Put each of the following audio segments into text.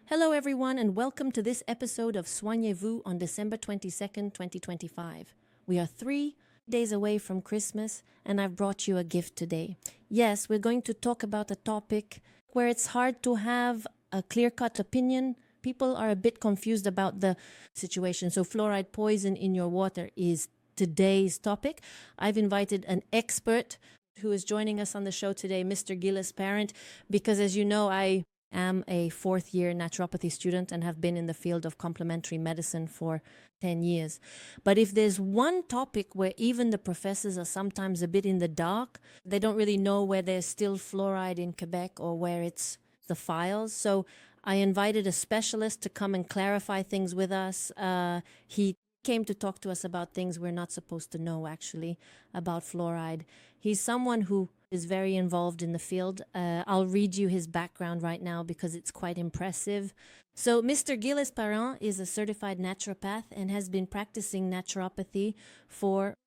Hello, everyone, and welcome to this episode of Soignez-vous on December 22nd, 2025. We are 3 days away from Christmas, and I've brought you a gift today. Yes, we're going to talk about a topic where it's hard to have a clear-cut opinion. People are a bit confused about the situation. So fluoride poison in your water is today's topic. I've invited an expert who is joining us on the show today, Mr. Gilles Parent, because as you know, I am a fourth-year naturopathy student and have been in the field of complementary medicine for 10 years. But if there's one topic where even the professors are sometimes a bit in the dark, they don't really know where there's still fluoride in Quebec or where it's the files. So I invited a specialist to come and clarify things with us. He came to talk to us about things we're not supposed to know, actually, about fluoride. He's someone who is very involved in the field. I'll read you his background right now because it's quite impressive. So Mr. Gilles Parent is a certified naturopath and has been practicing naturopathy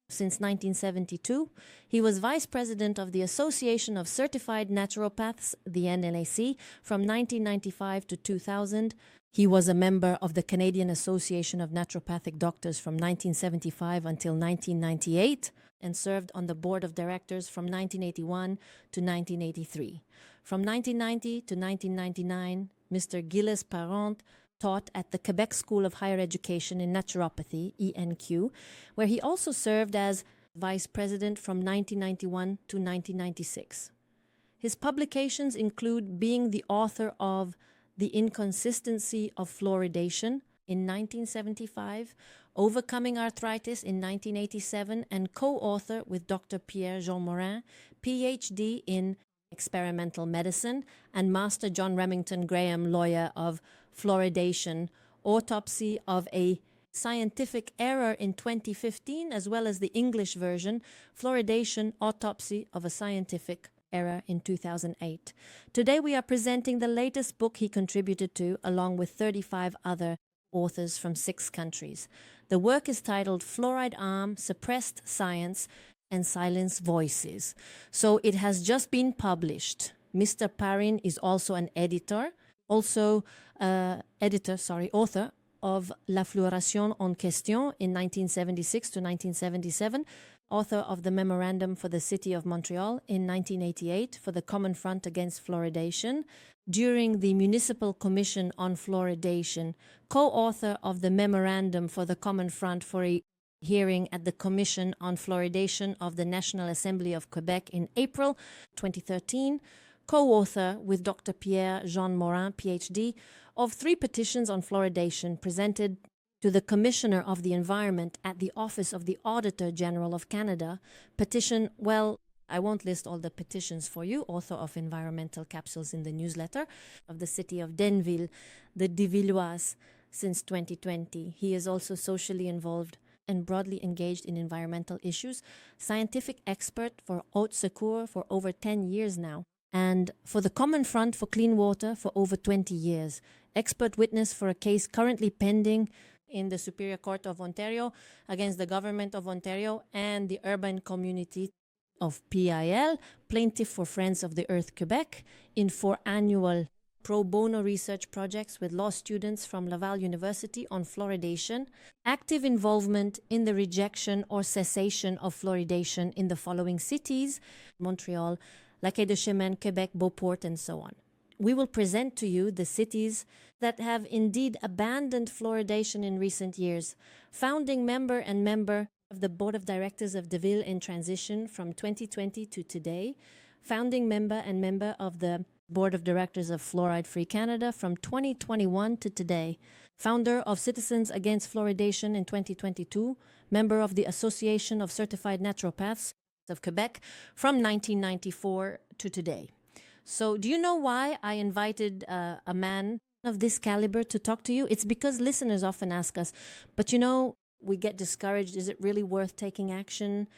since 1972. He was vice president of the Association of Certified Naturopaths, the NLAC, from 1995 to 2000. He was a member of the Canadian Association of Naturopathic Doctors from 1975 until 1998 and served on the board of directors from 1981 to 1983. From 1990 to 1999, Mr. Gilles Parent taught at the Quebec School of Higher Education in Naturopathy, ENQ, where he also served as vice president from 1991 to 1996. His publications include being the author of The Inconsistency of Fluoridation in 1975, Overcoming Arthritis in 1987, and co-author with Dr. Pierre-Jean Morin, PhD in Experimental Medicine, and Master John Remington Graham, lawyer, of Fluoridation, Autopsy of a Scientific Error in 2015, as well as the English version, Fluoridation, Autopsy of a Scientific Error in 2008. Today we are presenting the latest book he contributed to, along with 35 other authors from 6 countries. The work is titled Fluoride Harm, Suppressed Science and Silenced Voices. So it has just been published. Mr. Parent is also an author of La Fluoration en Question in 1976 to 1977, author of the Memorandum for the City of Montreal in 1988 for the Common Front Against Fluoridation, during the Municipal Commission on Fluoridation, co-author of the Memorandum for the Common Front for a hearing at the Commission on Fluoridation of the National Assembly of Quebec in April 2013, co-author with Dr. Pierre-Jean Morin, PhD, of 3 petitions on fluoridation presented to the Commissioner of the Environment at the Office of the Auditor General of Canada. Petition, well, I won't list all the petitions for you, author of environmental capsules in the newsletter of the city of Denville, the Divilloise, since 2020. He is also socially involved and broadly engaged in environmental issues, scientific expert for Haute Secours for over 10 years now, and for the Common Front for Clean Water for over 20 years. Expert witness for a case currently pending in the Superior Court of Ontario against the Government of Ontario and the urban community of PIL, plaintiff for Friends of the Earth Quebec, in 4 annual pro bono research projects with law students from Laval University on fluoridation, active involvement in the rejection or cessation of fluoridation in the following cities: Montreal, Lac-Saint-Chemin, Quebec, Beauport, and so on. We will present to you the cities that have indeed abandoned fluoridation in recent years. Founding member and member of the Board of Directors of DeVille in transition from 2020 to today. Founding member and member of the Board of Directors of Fluoride Free Canada from 2021 to today. Founder of Citizens Against Fluoridation in 2022. Member of the Association of Certified Naturopaths of Quebec from 1994 to today. So do you know why I invited a man of this caliber to talk to you? It's because listeners often ask us, but you know, we get discouraged. Is it really worth taking action?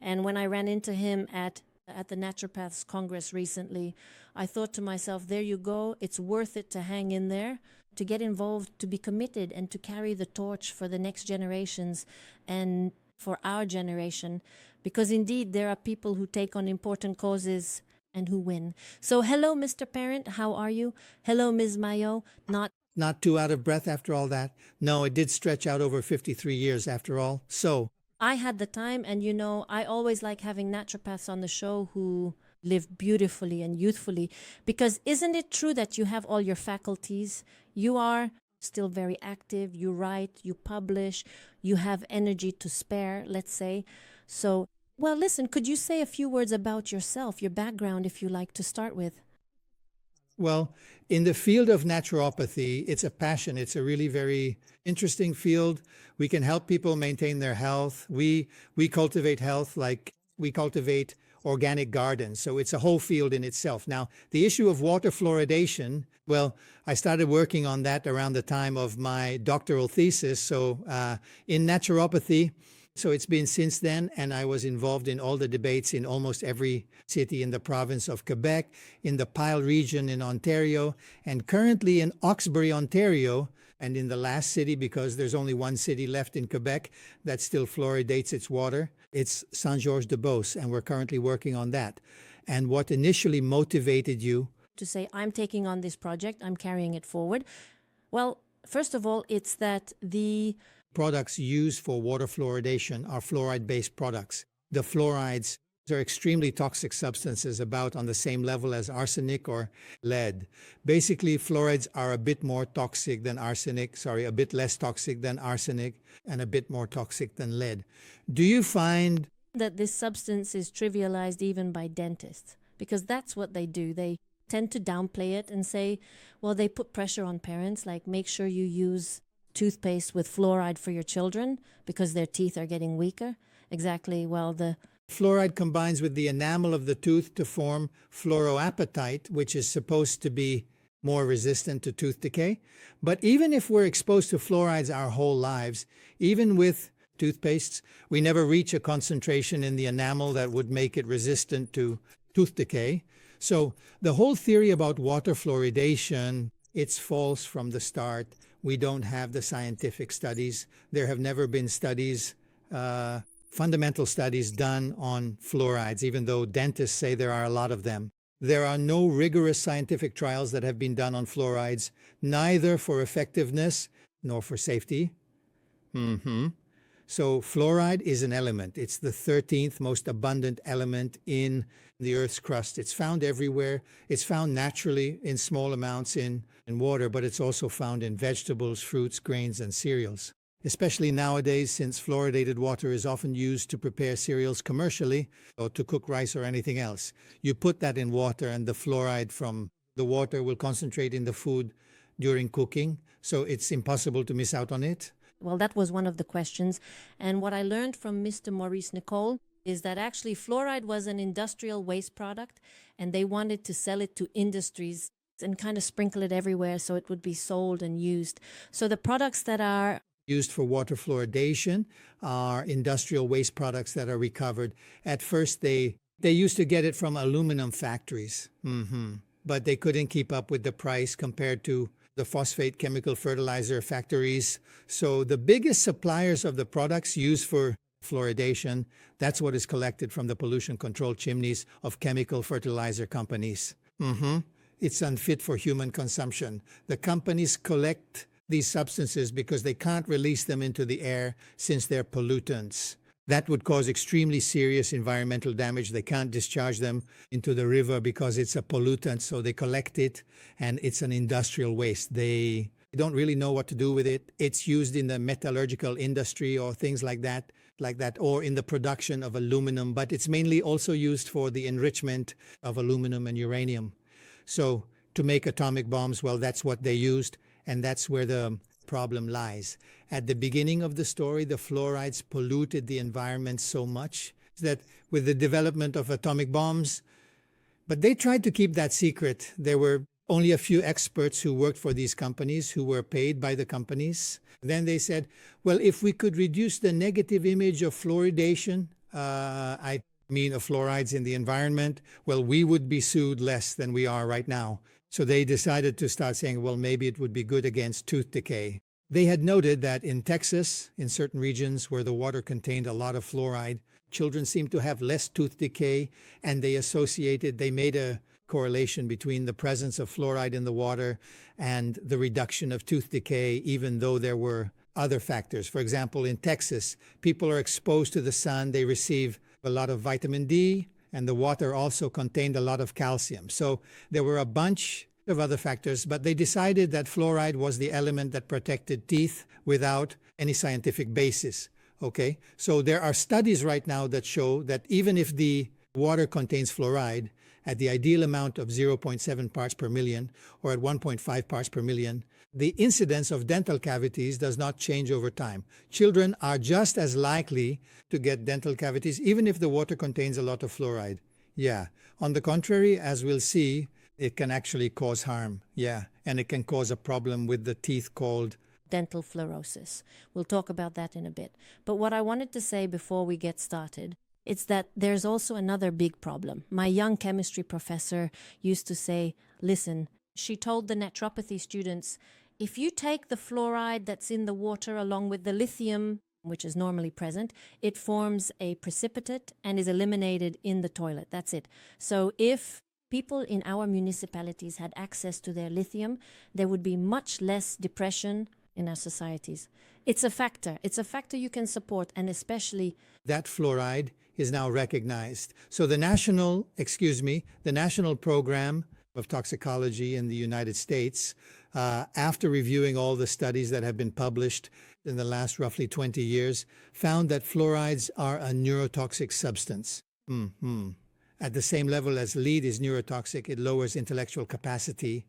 And when I ran into him at the Naturopaths Congress recently, I thought to myself, there you go. It's worth it to hang in there, to get involved, to be committed, and to carry the torch for the next generations and for our generation. Because indeed, there are people who take on important causes and who win. So hello, Mr. Parent, how are you? Hello, Ms. Mayo. Not too out of breath after all that? No, it did stretch out over 53 years after all. So, I had the time, and I always like having naturopaths on the show who live beautifully and youthfully, because isn't it true that you have all your faculties? You are still very active, you write, you publish, you have energy to spare, let's say. So, well, listen, could you say a few words about yourself, your background, if you like to start with? well, in the field of naturopathy, it's a passion. It's a really very interesting field. We can help people maintain their health. We cultivate health like we cultivate organic gardens. So it's a whole field in itself. Now, the issue of water fluoridation, well, I started working on that around the time of my doctoral thesis. So in naturopathy, so it's been since then, and I was involved in all the debates in almost every city in the province of Quebec, in the Pile region in Ontario, and currently in Hawkesbury, Ontario, and in the last city, because there's only one city left in Quebec that still fluoridates its water. It's Saint-Georges-de-Beauce, and we're currently working on that. And what initially motivated you to say, I'm taking on this project, I'm carrying it forward? Well, first of all, it's that the products used for water fluoridation are fluoride-based products. The fluorides are extremely toxic substances, about on the same level as arsenic or lead. Basically, fluorides are a bit more toxic than arsenic, a bit less toxic than arsenic, and a bit more toxic than lead. Do you find that this substance is trivialized even by dentists? Because that's what they do. They tend to downplay it and say, well, they put pressure on parents, like make sure you use toothpaste with fluoride for your children because their teeth are getting weaker. Exactly. Well, the fluoride combines with the enamel of the tooth to form fluoroapatite, which is supposed to be more resistant to tooth decay. But even if we're exposed to fluorides our whole lives, even with toothpastes, we never reach a concentration in the enamel that would make it resistant to tooth decay. So the whole theory about water fluoridation, it's false from the start. We don't have the scientific studies. There have never been studies, fundamental studies done on fluorides, even though dentists say there are a lot of them. There are no rigorous scientific trials that have been done on fluorides, neither for effectiveness nor for safety. So fluoride is an element. It's the 13th most abundant element in the Earth's crust. It's found everywhere. It's found naturally in small amounts in water, but it's also found in vegetables, fruits, grains, and cereals. Especially nowadays, since fluoridated water is often used to prepare cereals commercially or to cook rice or anything else. You put that in water and the fluoride from the water will concentrate in the food during cooking, so it's impossible to miss out on it. Well, that was one of the questions. And what I learned from Mr. Maurice Nicole is that actually fluoride was an industrial waste product, and they wanted to sell it to industries and kind of sprinkle it everywhere so it would be sold and used. So the products that are used for water fluoridation are industrial waste products that are recovered. At first, they used to get it from aluminum factories, but they couldn't keep up with the price compared to the phosphate chemical fertilizer factories. So the biggest suppliers of the products used for fluoridation, that's what is collected from the pollution control chimneys of chemical fertilizer companies. It's unfit for human consumption. The companies collect these substances because they can't release them into the air since they're pollutants. That would cause extremely serious environmental damage. They can't discharge them into the river because it's a pollutant, so they collect it, and it's an industrial waste. They don't really know what to do with it. It's used in the metallurgical industry or things like that, or in the production of aluminum, but it's mainly also used for the enrichment of aluminum and uranium. So to make atomic bombs, well, that's what they used, and that's where the problem lies. At the beginning of the story, the fluorides polluted the environment so much that with the development of atomic bombs, but they tried to keep that secret. There were only a few experts who worked for these companies who were paid by the companies. Then they said, well, if we could reduce the negative image of fluoridation, I mean of fluorides in the environment, well, we would be sued less than we are right now. So they decided to start saying, well, maybe it would be good against tooth decay. They had noted that in Texas, in certain regions where the water contained a lot of fluoride, children seem to have less tooth decay, and they made a correlation between the presence of fluoride in the water and the reduction of tooth decay, even though there were other factors. For example, in Texas, people are exposed to the sun, they receive a lot of vitamin D, and the water also contained a lot of calcium. So there were a bunch of other factors, but they decided that fluoride was the element that protected teeth without any scientific basis. Okay, so there are studies right now that show that even if the water contains fluoride at the ideal amount of 0.7 parts per million or at 1.5 parts per million, the incidence of dental cavities does not change over time. Children are just as likely to get dental cavities even if the water contains a lot of fluoride. Yeah. On the contrary, as we'll see, it can actually cause harm. Yeah. And it can cause a problem with the teeth called dental fluorosis. We'll talk about that in a bit. But what I wanted to say before we get started, it's that there's also another big problem. My young chemistry professor used to say, listen, she told the naturopathy students, if you take the fluoride that's in the water along with the lithium, which is normally present, it forms a precipitate and is eliminated in the toilet. That's it. So if people in our municipalities had access to their lithium, there would be much less depression in our societies. It's a factor. It's a factor you can support, and especially that fluoride is now recognized. So the national program of toxicology in the United States, after reviewing all the studies that have been published in the last roughly 20 years, found that fluorides are a neurotoxic substance. At the same level as lead is neurotoxic, it lowers intellectual capacity.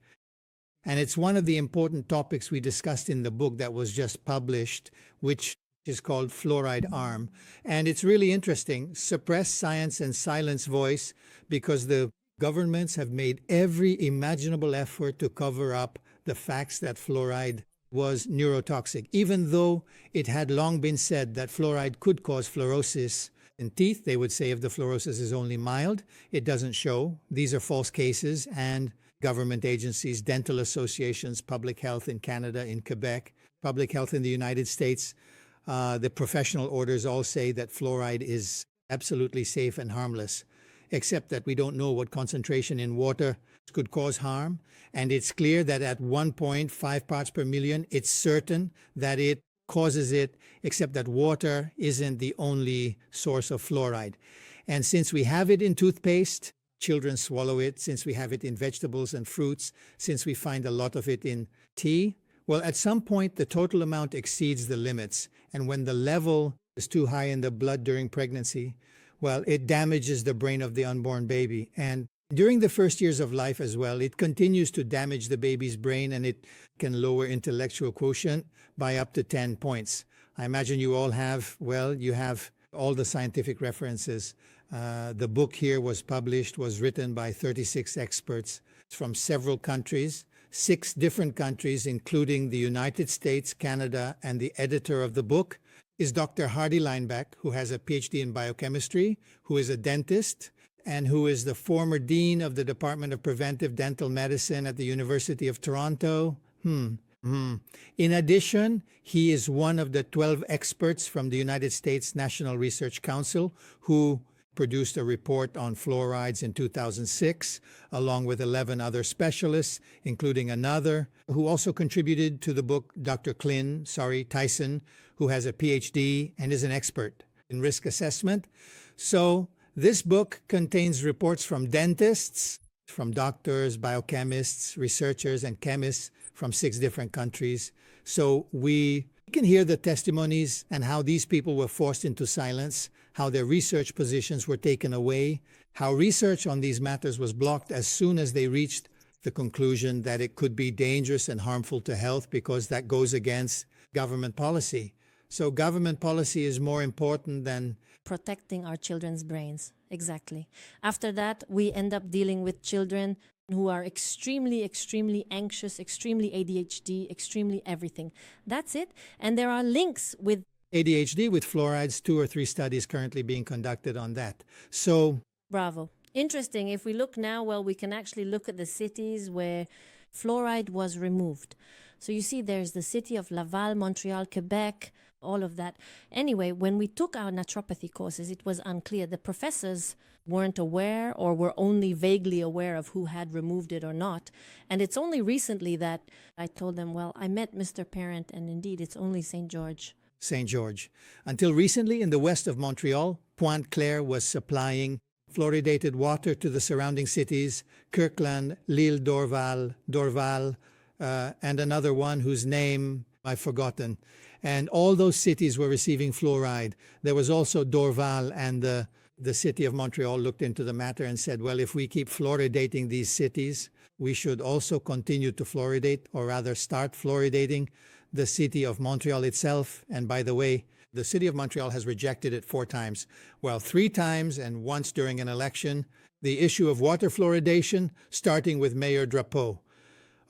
And it's one of the important topics we discussed in the book that was just published, which is called Fluoride Harm. And it's really interesting. Suppress science and silence voice, because the governments have made every imaginable effort to cover up the facts that fluoride was neurotoxic. Even though it had long been said that fluoride could cause fluorosis in teeth, they would say if the fluorosis is only mild, it doesn't show. These are false cases, and government agencies, dental associations, public health in Canada, in Quebec, public health in the United States, the professional orders all say that fluoride is absolutely safe and harmless, except that we don't know what concentration in water could cause harm. And it's clear that at 1.5 parts per million, it's certain that it causes it, except that water isn't the only source of fluoride. And since we have it in toothpaste, children swallow it, since we have it in vegetables and fruits, since we find a lot of it in tea, well, at some point, the total amount exceeds the limits. And when the level is too high in the blood during pregnancy, well, it damages the brain of the unborn baby. And during the first years of life as well, it continues to damage the baby's brain, and it can lower intellectual quotient by up to 10 points. I imagine you all have, you have all the scientific references. The book here was written by 36 experts from several countries, 6 different countries, including the United States, Canada, and the editor of the book is Dr. Hardy Lineback, who has a PhD in biochemistry, who is a dentist, and who is the former dean of the Department of Preventive Dental Medicine at the University of Toronto. In addition, he is one of the 12 experts from the United States National Research Council who produced a report on fluorides in 2006, along with 11 other specialists, including another who also contributed to the book, Dr. Tyson, who has a PhD and is an expert in risk assessment. So this book contains reports from dentists, from doctors, biochemists, researchers, and chemists from 6 different countries. So we can hear the testimonies and how these people were forced into silence, how their research positions were taken away, how research on these matters was blocked as soon as they reached the conclusion that it could be dangerous and harmful to health, because that goes against government policy. So government policy is more important than protecting our children's brains. Exactly. After that, we end up dealing with children who are extremely, extremely anxious, extremely ADHD, extremely everything. That's it. And there are links with ADHD with fluorides, 2 or 3 studies currently being conducted on that. So, bravo. Interesting. If we look now, we can actually look at the cities where fluoride was removed. So you see there's the city of Laval, Montreal, Quebec, all of that. Anyway, when we took our naturopathy courses, it was unclear. The professors weren't aware or were only vaguely aware of who had removed it or not. And it's only recently that I told them, well, I met Mr. Parent, and indeed, it's only St. George. St. George. Until recently, in the west of Montreal, Pointe Claire was supplying fluoridated water to the surrounding cities, Kirkland, L'Île Dorval, and another one whose name I've forgotten. And all those cities were receiving fluoride. There was also Dorval, and the city of Montreal looked into the matter and said, well, if we keep fluoridating these cities, we should also continue to fluoridate, or rather start fluoridating the city of Montreal itself. And by the way, the city of Montreal has rejected it 4 times. Well, 3 times and once during an election, the issue of water fluoridation, starting with Mayor Drapeau.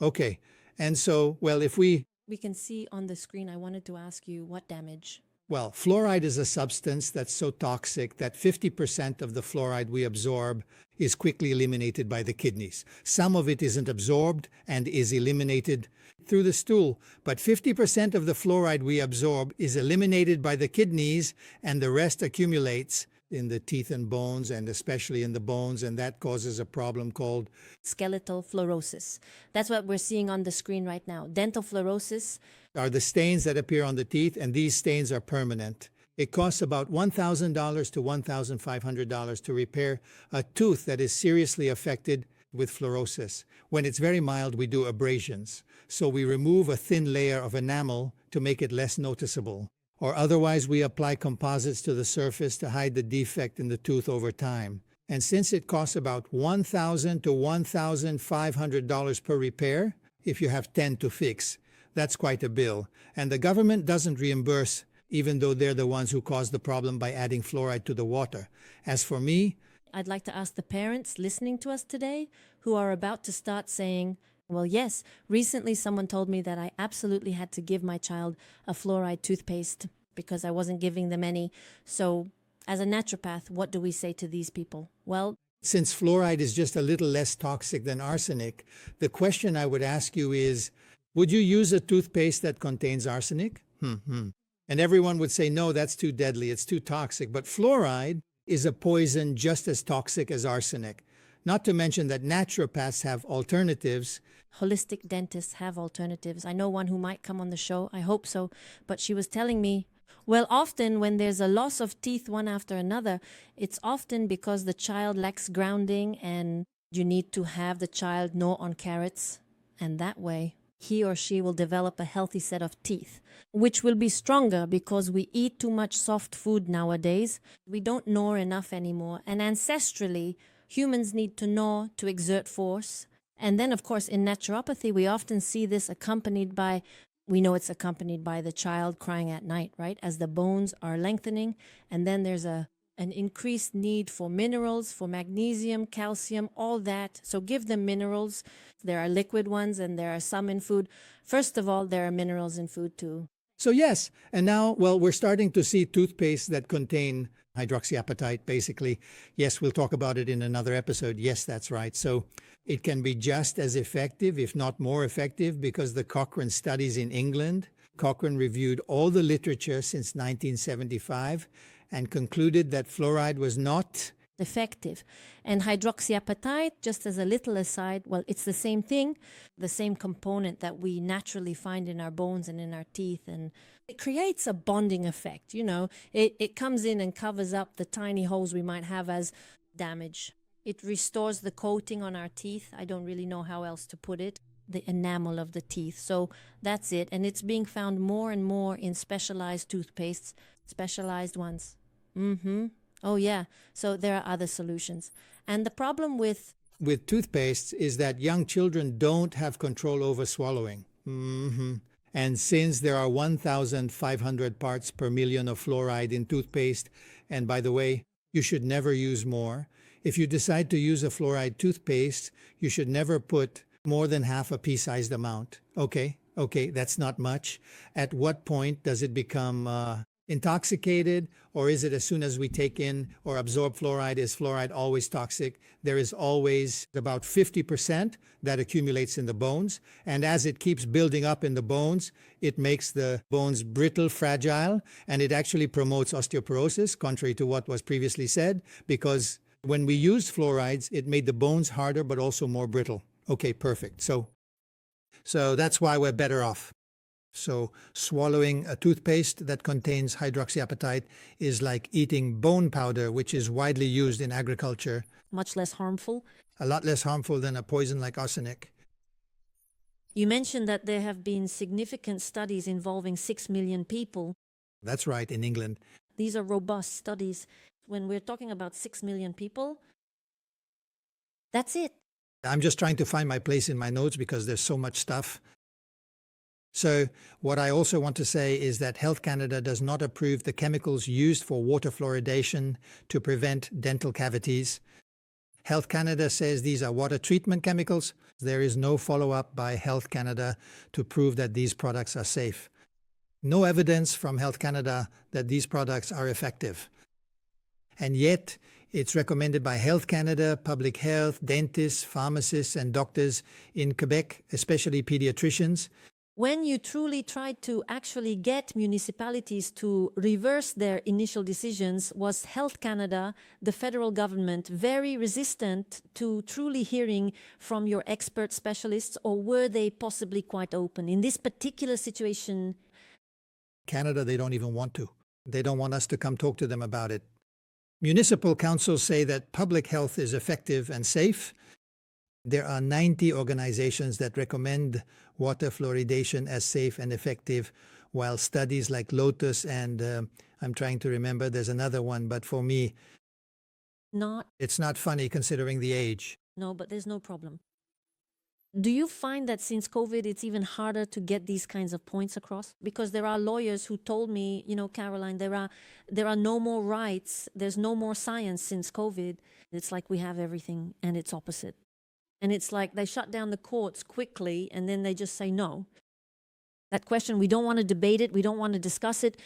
Okay, and so, well, if we can see on the screen, I wanted to ask you what damage? Well, fluoride is a substance that's so toxic that 50% of the fluoride we absorb is quickly eliminated by the kidneys. Some of it isn't absorbed and is eliminated through the stool, but 50% of the fluoride we absorb is eliminated by the kidneys, and the rest accumulates in the teeth and bones, and especially in the bones, and that causes a problem called skeletal fluorosis. That's what we're seeing on the screen right now. Dental fluorosis are the stains that appear on the teeth, and these stains are permanent. It costs about $1,000 to $1,500 to repair a tooth that is seriously affected with fluorosis. When it's very mild, we do abrasions. So we remove a thin layer of enamel to make it less noticeable, or otherwise we apply composites to the surface to hide the defect in the tooth over time. And since it costs about $1,000 to $1,500 per repair, if you have 10 to fix, that's quite a bill. And the government doesn't reimburse, even though they're the ones who caused the problem by adding fluoride to the water. As for me, I'd like to ask the parents listening to us today who are about to start saying, well, yes, recently someone told me that I absolutely had to give my child a fluoride toothpaste because I wasn't giving them any. So as a naturopath, what do we say to these people? Well, since fluoride is just a little less toxic than arsenic, the question I would ask you is, would you use a toothpaste that contains arsenic? And everyone would say, no, that's too deadly, it's too toxic. But fluoride is a poison just as toxic as arsenic. Not to mention that naturopaths have alternatives. Holistic dentists have alternatives. I know one who might come on the show. I hope so. But she was telling me, well, often when there's a loss of teeth one after another, it's often because the child lacks grounding and you need to have the child gnaw on carrots. And that way, he or she will develop a healthy set of teeth, which will be stronger because we eat too much soft food nowadays. We don't gnaw enough anymore. And ancestrally, humans need to gnaw to exert force. And then, of course, in naturopathy, we often see this accompanied by, we know it's accompanied by the child crying at night, right? As the bones are lengthening. And then there's an increased need for minerals, for magnesium, calcium, all that. So give them minerals. There are liquid ones and there are some in food. First of all, there are minerals in food too. So yes, and now, well, we're starting to see toothpaste that contain hydroxyapatite, basically. Yes, we'll talk about it in another episode. Yes, that's right. So it can be just as effective, if not more effective, because the Cochrane studies in England, Cochrane reviewed all the literature since 1975 and concluded that fluoride was not effective. And hydroxyapatite, just as a little aside, well, it's the same thing, the same component that we naturally find in our bones and in our teeth, and it creates a bonding effect. You know, it comes in and covers up the tiny holes we might have as damage. It restores the coating on our teeth. I don't really know how else to put it, the enamel of the teeth. So that's it. And it's being found more and more in specialized toothpastes, specialized ones. Oh, yeah. So there are other solutions. And the problem with toothpastes is that young children don't have control over swallowing. And since there are 1,500 parts per million of fluoride in toothpaste, and by the way, you should never use more. If you decide to use a fluoride toothpaste, you should never put more than half a pea-sized amount. Okay, that's not much. At what point does it become intoxicated, or is it as soon as we take in or absorb fluoride, is fluoride always toxic? There is always about 50% that accumulates in the bones, and as it keeps building up in the bones, it makes the bones brittle, fragile, and it actually promotes osteoporosis, contrary to what was previously said, because when we used fluorides, it made the bones harder but also more brittle. Okay, perfect. So that's why we're better off. So swallowing a toothpaste that contains hydroxyapatite is like eating bone powder, which is widely used in agriculture. Much less harmful. A lot less harmful than a poison like arsenic. You mentioned that there have been significant studies involving 6 million people. That's right, in England. These are robust studies. When we're talking about 6 million people, that's it. I'm just trying to find my place in my notes because there's so much stuff. So what I also want to say is that Health Canada does not approve the chemicals used for water fluoridation to prevent dental cavities. Health Canada says these are water treatment chemicals. There is no follow-up by Health Canada to prove that these products are safe. No evidence from Health Canada that these products are effective. And yet, it's recommended by Health Canada, public health, dentists, pharmacists, and doctors in Quebec, especially pediatricians. When you truly tried to actually get municipalities to reverse their initial decisions, was Health Canada, the federal government, very resistant to truly hearing from your expert specialists, or were they possibly quite open? In this particular situation, Canada, they don't even want to. They don't want us to come talk to them about it. Municipal councils say that public health is effective and safe. There are 90 organizations that recommend water fluoridation as safe and effective, while studies like Lotus and I'm trying to remember, there's another one, but for me, it's not funny considering the age. No, but there's no problem. Do you find that since COVID, it's even harder to get these kinds of points across? Because there are lawyers who told me, Caroline, there are no more rights, there's no more science since COVID. It's like we have everything and it's opposite. And it's like they shut down the courts quickly and then they just say no. That question, we don't want to debate it, we don't want to discuss it.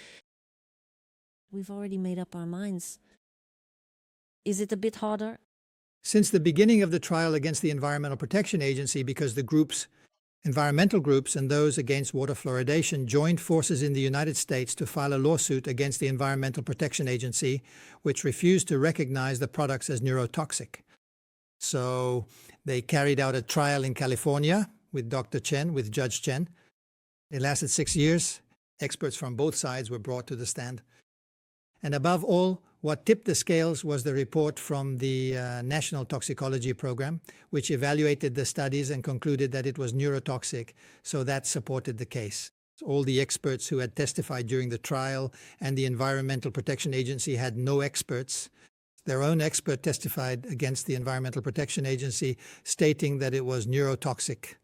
We've already made up our minds. Is it a bit harder? Since the beginning of the trial against the Environmental Protection Agency, because the groups, environmental groups and those against water fluoridation, joined forces in the United States to file a lawsuit against the Environmental Protection Agency, which refused to recognize the products as neurotoxic. So they carried out a trial in California with Dr. Chen, with Judge Chen. It lasted 6 years. Experts from both sides were brought to the stand. And above all, what tipped the scales was the report from the National Toxicology Program, which evaluated the studies and concluded that it was neurotoxic, so that supported the case. All the experts who had testified during the trial and the Environmental Protection Agency had no experts. Their own expert testified against the Environmental Protection Agency, stating that it was neurotoxic.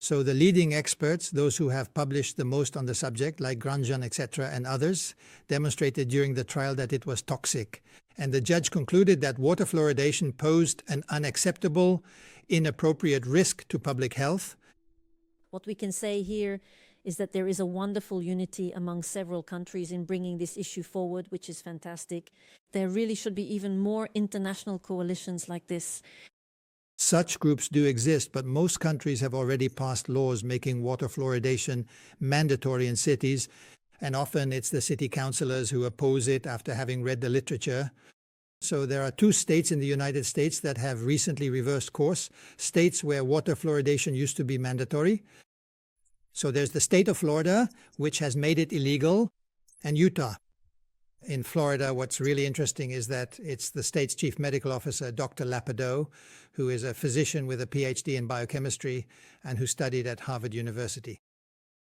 So the leading experts, those who have published the most on the subject, like Grandjean, etc., and others, demonstrated during the trial that it was toxic. And the judge concluded that water fluoridation posed an unacceptable, inappropriate risk to public health. What we can say here is that there is a wonderful unity among several countries in bringing this issue forward, which is fantastic. There really should be even more international coalitions like this. Such groups do exist, but most countries have already passed laws making water fluoridation mandatory in cities, and often it's the city councillors who oppose it after having read the literature. So there are 2 states in the United States that have recently reversed course, states where water fluoridation used to be mandatory. So there's the state of Florida, which has made it illegal, and Utah. In Florida, what's really interesting is that it's the state's chief medical officer, Dr. Lapido, who is a physician with a PhD in biochemistry and who studied at Harvard University.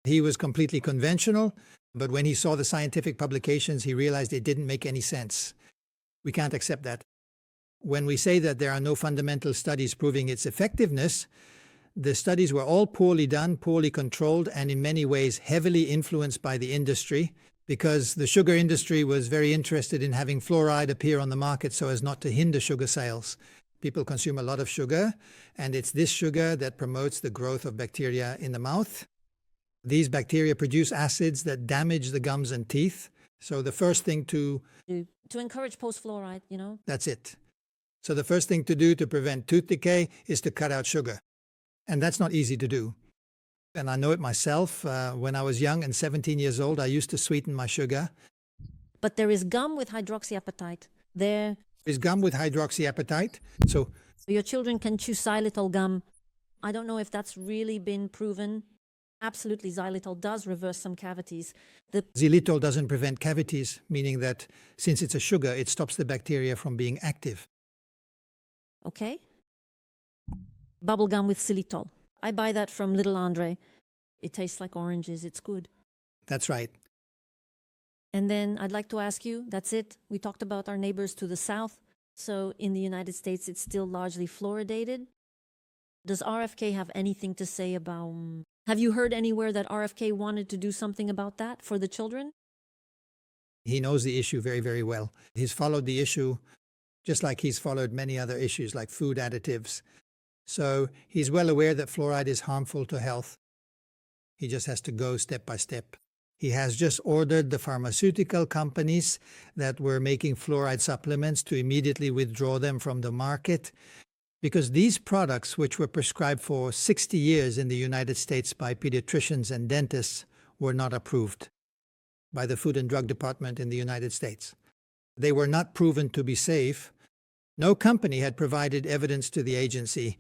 He was completely conventional, but when he saw the scientific publications, he realized it didn't make any sense. We can't accept that. When we say that there are no fundamental studies proving its effectiveness, the studies were all poorly done, poorly controlled, and in many ways heavily influenced by the industry, because the sugar industry was very interested in having fluoride appear on the market so as not to hinder sugar sales. People consume a lot of sugar, and it's this sugar that promotes the growth of bacteria in the mouth. These bacteria produce acids that damage the gums and teeth. So the first thing To encourage post-fluoride, you know? that's it. So the first thing to do to prevent tooth decay is to cut out sugar. And that's not easy to do. And I know it myself. When I was young and 17 years old, I used to sweeten my sugar. But there is gum with hydroxyapatite. There, Is gum with hydroxyapatite. So your children can chew xylitol gum. I don't know if that's really been proven. Absolutely, xylitol does reverse some cavities. xylitol doesn't prevent cavities, meaning that since it's a sugar, it stops the bacteria from being active. Okay? Bubble gum with xylitol. I buy that from Little Andre. It tastes like oranges. It's good. That's right. And then I'd like to ask you, that's it. We talked about our neighbors to the south. So in the United States, it's still largely fluoridated. Does RFK have anything to say about... Have you heard anywhere that RFK wanted to do something about that for the children? He knows the issue very, very well. He's followed the issue just like he's followed many other issues like food additives. So he's well aware that fluoride is harmful to health. He just has to go step by step. He has just ordered the pharmaceutical companies that were making fluoride supplements to immediately withdraw them from the market, because these products, which were prescribed for 60 years in the United States by pediatricians and dentists, were not approved by the Food and Drug Department in the United States. They were not proven to be safe. No company had provided evidence to the agency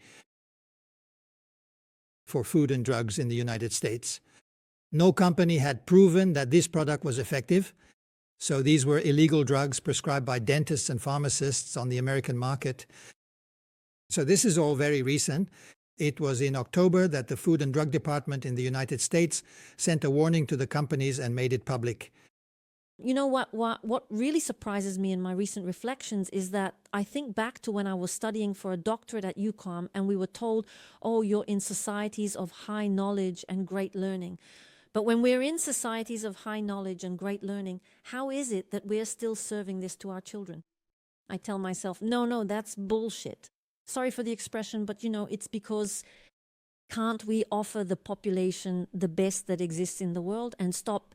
for food and drugs in the United States. No company had proven that this product was effective. So these were illegal drugs prescribed by dentists and pharmacists on the American market. So this is all very recent. It was in October that the Food and Drug Department in the United States sent a warning to the companies and made it public. You know what really surprises me in my recent reflections is that I think back to when I was studying for a doctorate at UQAM and we were told, oh, you're in societies of high knowledge and great learning. But when we're in societies of high knowledge and great learning, how is it that we're still serving this to our children? I tell myself, no, that's bullshit. Sorry for the expression, but it's because can't we offer the population the best that exists in the world and stop?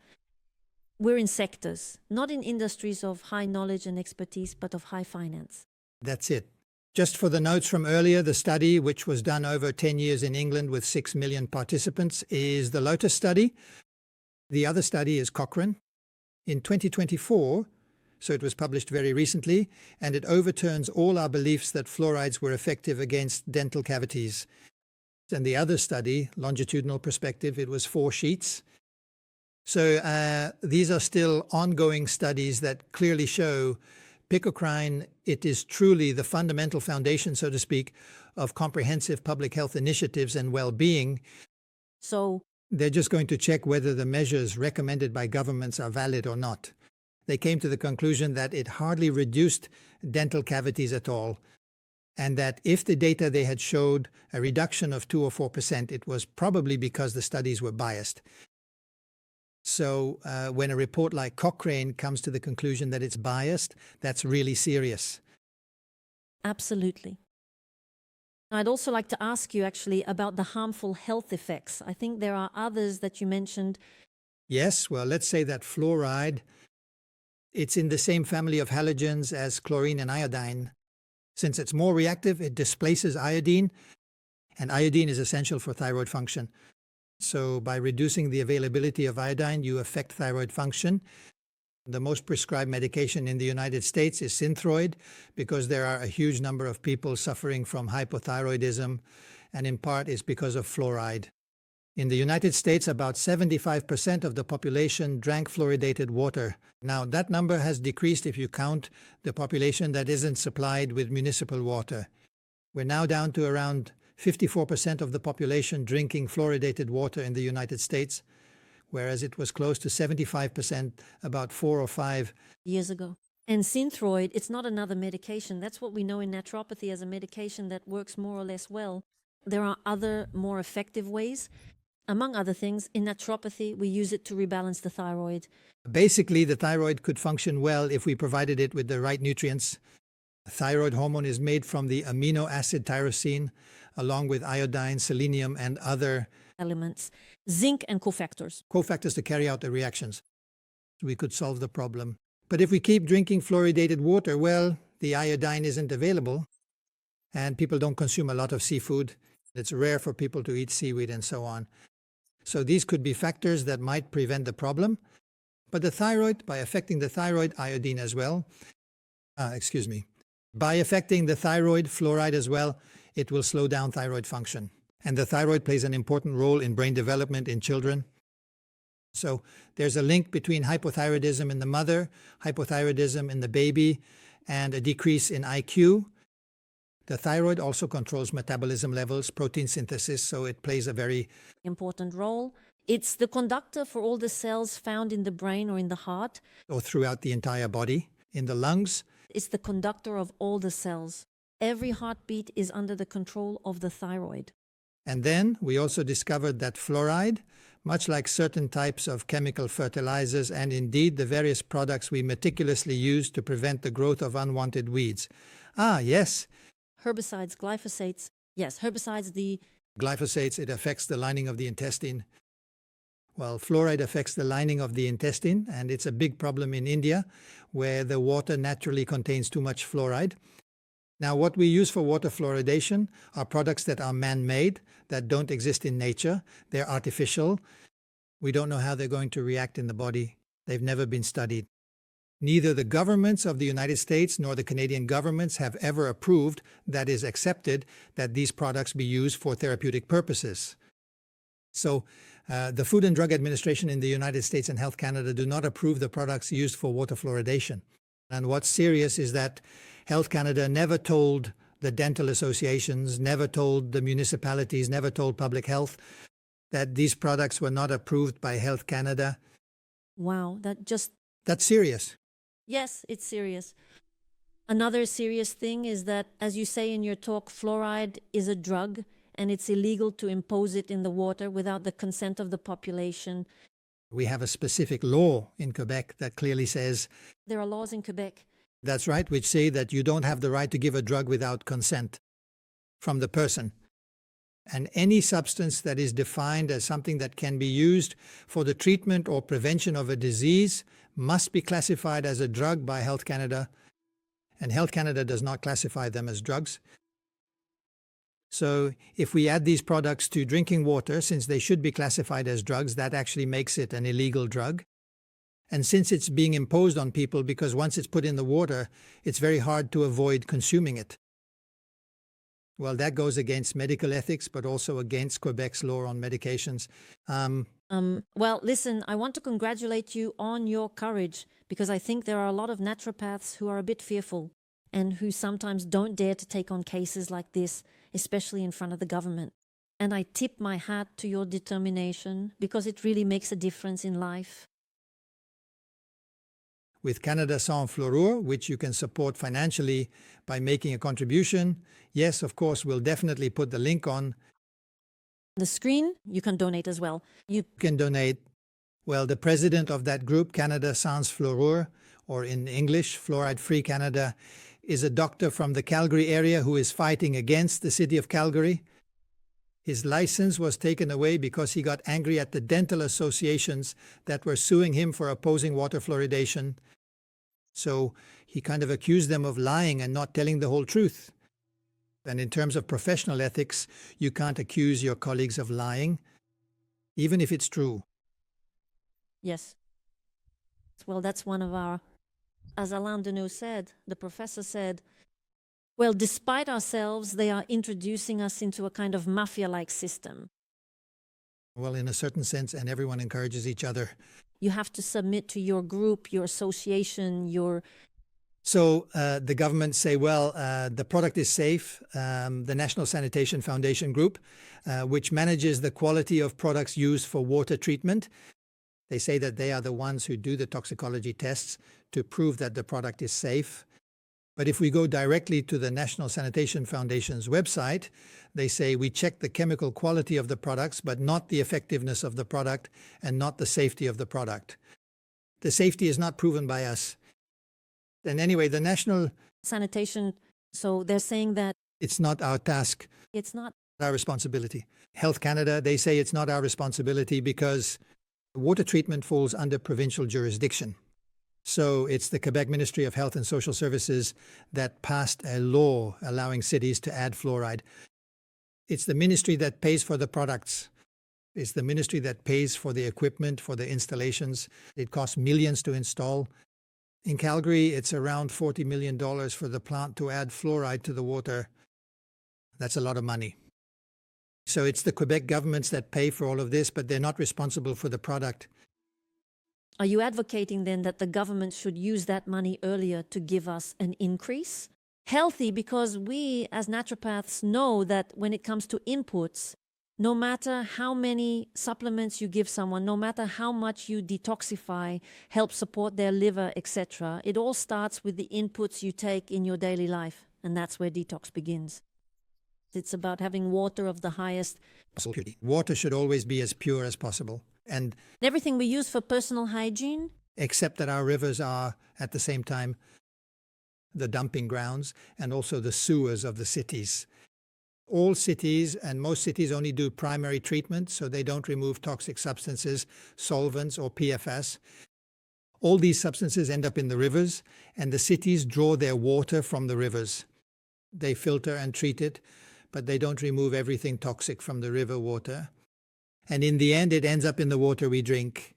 We're in sectors, not in industries of high knowledge and expertise, but of high finance. That's it. Just for the notes from earlier, the study, which was done over 10 years in England with 6 million participants, is the Lotus study. The other study is Cochrane. In 2024, so it was published very recently, and it overturns all our beliefs that fluorides were effective against dental cavities. And the other study, longitudinal perspective, it was 4 sheets. So these are still ongoing studies that clearly show picocrine, it is truly the fundamental foundation, so to speak, of comprehensive public health initiatives and well-being. So they're just going to check whether the measures recommended by governments are valid or not. They came to the conclusion that it hardly reduced dental cavities at all, and that if the data they had showed a reduction of 2 or 4%, it was probably because the studies were biased. So when a report like Cochrane comes to the conclusion that it's biased, that's really serious. Absolutely. I'd also like to ask you actually about the harmful health effects. I think there are others that you mentioned. Yes, well, let's say that fluoride, it's in the same family of halogens as chlorine and iodine. Since it's more reactive, it displaces iodine, and iodine is essential for thyroid function. So by reducing the availability of iodine, you affect thyroid function. The most prescribed medication in the United States is Synthroid, because there are a huge number of people suffering from hypothyroidism, and in part is because of fluoride. In the United States, about 75% of the population drank fluoridated water. Now, that number has decreased if you count the population that isn't supplied with municipal water. We're now down to around 54% of the population drinking fluoridated water in the United States, whereas it was close to 75% about 4 or 5 years ago. And Synthroid, it's not another medication. That's what we know in naturopathy as a medication that works more or less well. There are other more effective ways. Among other things, in naturopathy, we use it to rebalance the thyroid. Basically, the thyroid could function well if we provided it with the right nutrients. Thyroid hormone is made from the amino acid tyrosine, along with iodine, selenium, and other elements, zinc and cofactors. Cofactors to carry out the reactions. we could solve the problem. But if we keep drinking fluoridated water, well, the iodine isn't available, and people don't consume a lot of seafood. It's rare for people to eat seaweed and so on. So these could be factors that might prevent the problem. But the thyroid, by affecting the thyroid, iodine as well, by affecting the thyroid, fluoride as well, it will slow down thyroid function. And the thyroid plays an important role in brain development in children. So there's a link between hypothyroidism in the mother, hypothyroidism in the baby, and a decrease in IQ. The thyroid also controls metabolism levels, protein synthesis, so it plays a very important role. It's the conductor for all the cells found in the brain or in the heart. or throughout the entire body. In the lungs, It's the conductor of all the cells. Every heartbeat is under the control of the thyroid. and then we also discovered that fluoride, much like certain types of chemical fertilizers and indeed the various products we meticulously use to prevent the growth of unwanted weeds. Yes, Herbicides, glyphosates. Yes, herbicides, the glyphosates, it affects the lining of the intestine. Well, fluoride affects the lining of the intestine, and it's a big problem in India, where the water naturally contains too much fluoride. Now, what we use for water fluoridation are products that are man-made, that don't exist in nature. They're artificial. We don't know how they're going to react in the body. They've never been studied. Neither the governments of the United States nor the Canadian governments have ever approved, that is accepted, that these products be used for therapeutic purposes. So the Food and Drug Administration in the United States and Health Canada do not approve the products used for water fluoridation. And what's serious is that Health Canada never told the dental associations, never told the municipalities, never told public health that these products were not approved by Health Canada. wow, That's serious. yes, it's serious. Another serious thing is that, as you say in your talk, fluoride is a drug and it's illegal to impose it in the water without the consent of the population. We have a specific law in Quebec that clearly says, There are laws in Quebec. that's right, which say that you don't have the right to give a drug without consent from the person. And any substance that is defined as something that can be used for the treatment or prevention of a disease must be classified as a drug by Health Canada, and Health Canada does not classify them as drugs. So if we add these products to drinking water, since they should be classified as drugs, that actually makes it an illegal drug. And since it's being imposed on people, because once it's put in the water, it's very hard to avoid consuming it. Well, that goes against medical ethics, but also against Quebec's law on medications. Well, listen, I want to congratulate you on your courage, because I think there are a lot of naturopaths who are a bit fearful and who sometimes don't dare to take on cases like this, especially in front of the government. And I tip my hat to your determination, because it really makes a difference in life. With Canada Sans Fluorure, which you can support financially by making a contribution. Yes, of course, we'll definitely put the link on. The screen, you can donate as well. You can donate. Well, the president of that group, Canada Sans Fluorure, or in English, Fluoride Free Canada, is a doctor from the Calgary area who is fighting against the city of Calgary. His license was taken away because he got angry at the dental associations that were suing him for opposing water fluoridation. So he kind of accused them of lying and not telling the whole truth. And in terms of professional ethics, you can't accuse your colleagues of lying, even if it's true. Yes. Well, that's one of our, as Alain Deneau said, the professor said, well, despite ourselves, they are introducing us into a kind of mafia-like system. Well, in a certain sense, and everyone encourages each other. You have to submit to your group, your association, your... So the government say, well, the product is safe. The National Sanitation Foundation Group, which manages the quality of products used for water treatment, they say that they are the ones who do the toxicology tests to prove that the product is safe. But if we go directly to the National Sanitation Foundation's website, they say we check the chemical quality of the products, but not the effectiveness of the product and not the safety of the product. The safety is not proven by us. And anyway, the National Sanitation, so they're saying that it's not our task. It's not our responsibility. Health Canada, they say it's not our responsibility because Water treatment falls under provincial jurisdiction. So it's the Quebec Ministry of Health and Social Services that passed a law allowing cities to add fluoride. It's the ministry that pays for the products. It's the ministry that pays for the equipment, for the installations. It costs millions to install. In Calgary, it's around $40 million for the plant to add fluoride to the water. That's a lot of money. So it's the Quebec governments that pay for all of this, but they're not responsible for the product. Are you advocating then that the government should use that money earlier to give us an increase? Healthy, because we as naturopaths know that when it comes to inputs, no matter how many supplements you give someone, no matter how much you detoxify, help support their liver, etc., it all starts with the inputs you take in your daily life. And that's where detox begins. It's about having water of the highest purity. Water should always be as pure as possible. And everything we use for personal hygiene, except that our rivers are, at the same time, the dumping grounds and also the sewers of the cities. All cities and most cities only do primary treatment, so they don't remove toxic substances, solvents, or PFS. All these substances end up in the rivers, and the cities draw their water from the rivers. They filter and treat it, but they don't remove everything toxic from the river water. And in the end, it ends up in the water we drink.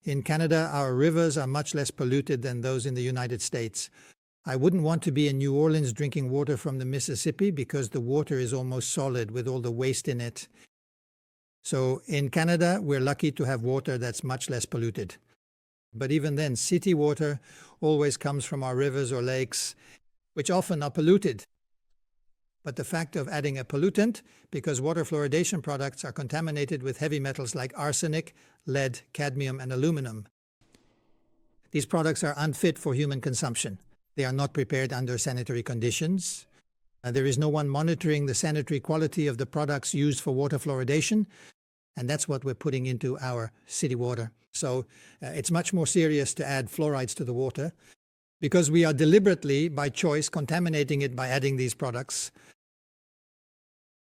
In Canada, our rivers are much less polluted than those in the United States. I wouldn't want to be in New Orleans drinking water from the Mississippi because the water is almost solid with all the waste in it. So in Canada, we're lucky to have water that's much less polluted. But even then, city water always comes from our rivers or lakes, which often are polluted. But the fact of adding a pollutant, because water fluoridation products are contaminated with heavy metals like arsenic, lead, cadmium, and aluminum. These products are unfit for human consumption. They are not prepared under sanitary conditions. There is no one monitoring the sanitary quality of the products used for water fluoridation, and that's what we're putting into our city water. So it's much more serious to add fluorides to the water because we are deliberately, by choice, contaminating it by adding these products.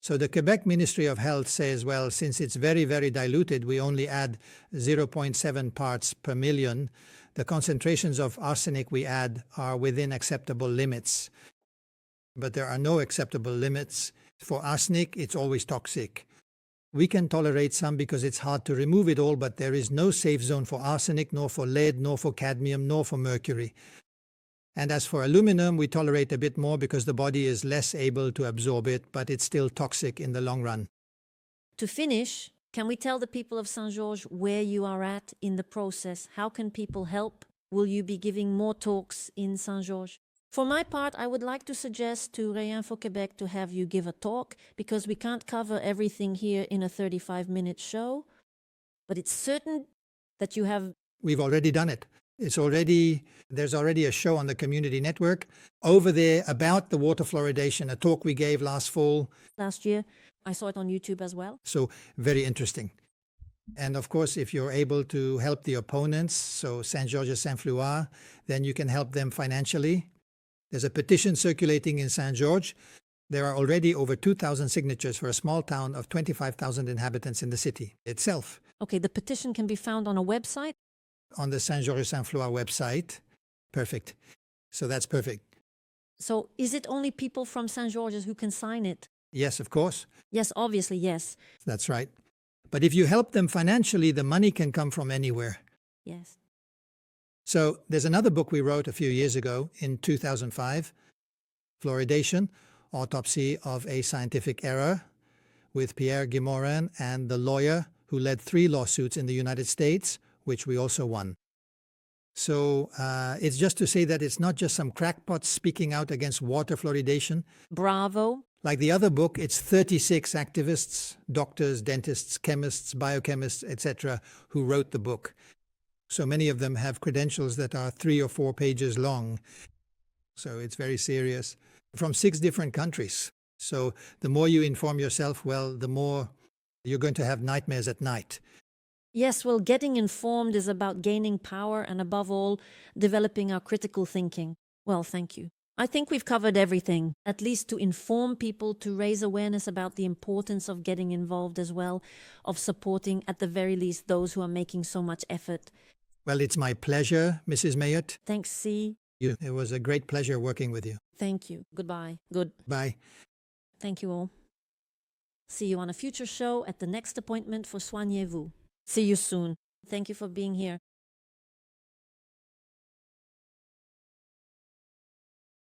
So the Quebec Ministry of Health says, well, since it's very, very diluted, we only add 0.7 parts per million. The concentrations of arsenic we add are within acceptable limits. But there are no acceptable limits. For arsenic, it's always toxic. We can tolerate some because it's hard to remove it all, but there is no safe zone for arsenic, nor for lead, nor for cadmium, nor for mercury. And as for aluminum, we tolerate a bit more because the body is less able to absorb it, but it's still toxic in the long run. To finish, can we tell the people of Saint-Georges where you are at in the process? How can people help? Will you be giving more talks in Saint-Georges? For my part, I would like to suggest to Réinfo Québec to have you give a talk because we can't cover everything here in a 35-minute show. But it's certain that you have... We've already done it. There's already a show on the community network over there about the water fluoridation, a talk we gave last year. I saw it on YouTube as well. So very interesting. And of course, if you're able to help the opponents, so Saint-Georges Saint-Flour, then you can help them financially. There's a petition circulating in Saint-Georges. There are already over 2,000 signatures for a small town of 25,000 inhabitants in the city itself. Okay, the petition can be found on a website? On the Saint-Georges Saint-Flour website. Perfect. So that's perfect. So is it only people from Saint-Georges who can sign it? Yes, of course. Yes, obviously, yes. That's right. But if you help them financially, the money can come from anywhere. Yes. So there's another book we wrote a few years ago in 2005, Fluoridation, Autopsy of a Scientific Error, with Pierre Guimorin and the lawyer who led 3 lawsuits in the United States, which we also won. So it's just to say that it's not just some crackpots speaking out against water fluoridation. Bravo. Like the other book, it's 36 activists, doctors, dentists, chemists, biochemists, etc., who wrote the book. So many of them have credentials that are 3 or 4 pages long. So it's very serious. From 6 different countries. So the more you inform yourself, well, the more you're going to have nightmares at night. Yes, well, getting informed is about gaining power and above all, developing our critical thinking. Well, thank you. I think we've covered everything, at least to inform people, to raise awareness about the importance of getting involved as well, of supporting at the very least those who are making so much effort. Well, it's my pleasure, Mrs. Mayotte. Thanks, C. It was a great pleasure working with you. Thank you. Goodbye. Good. Bye. Thank you all. See you on a future show at the next appointment for Soignez-vous. See you soon. Thank you for being here.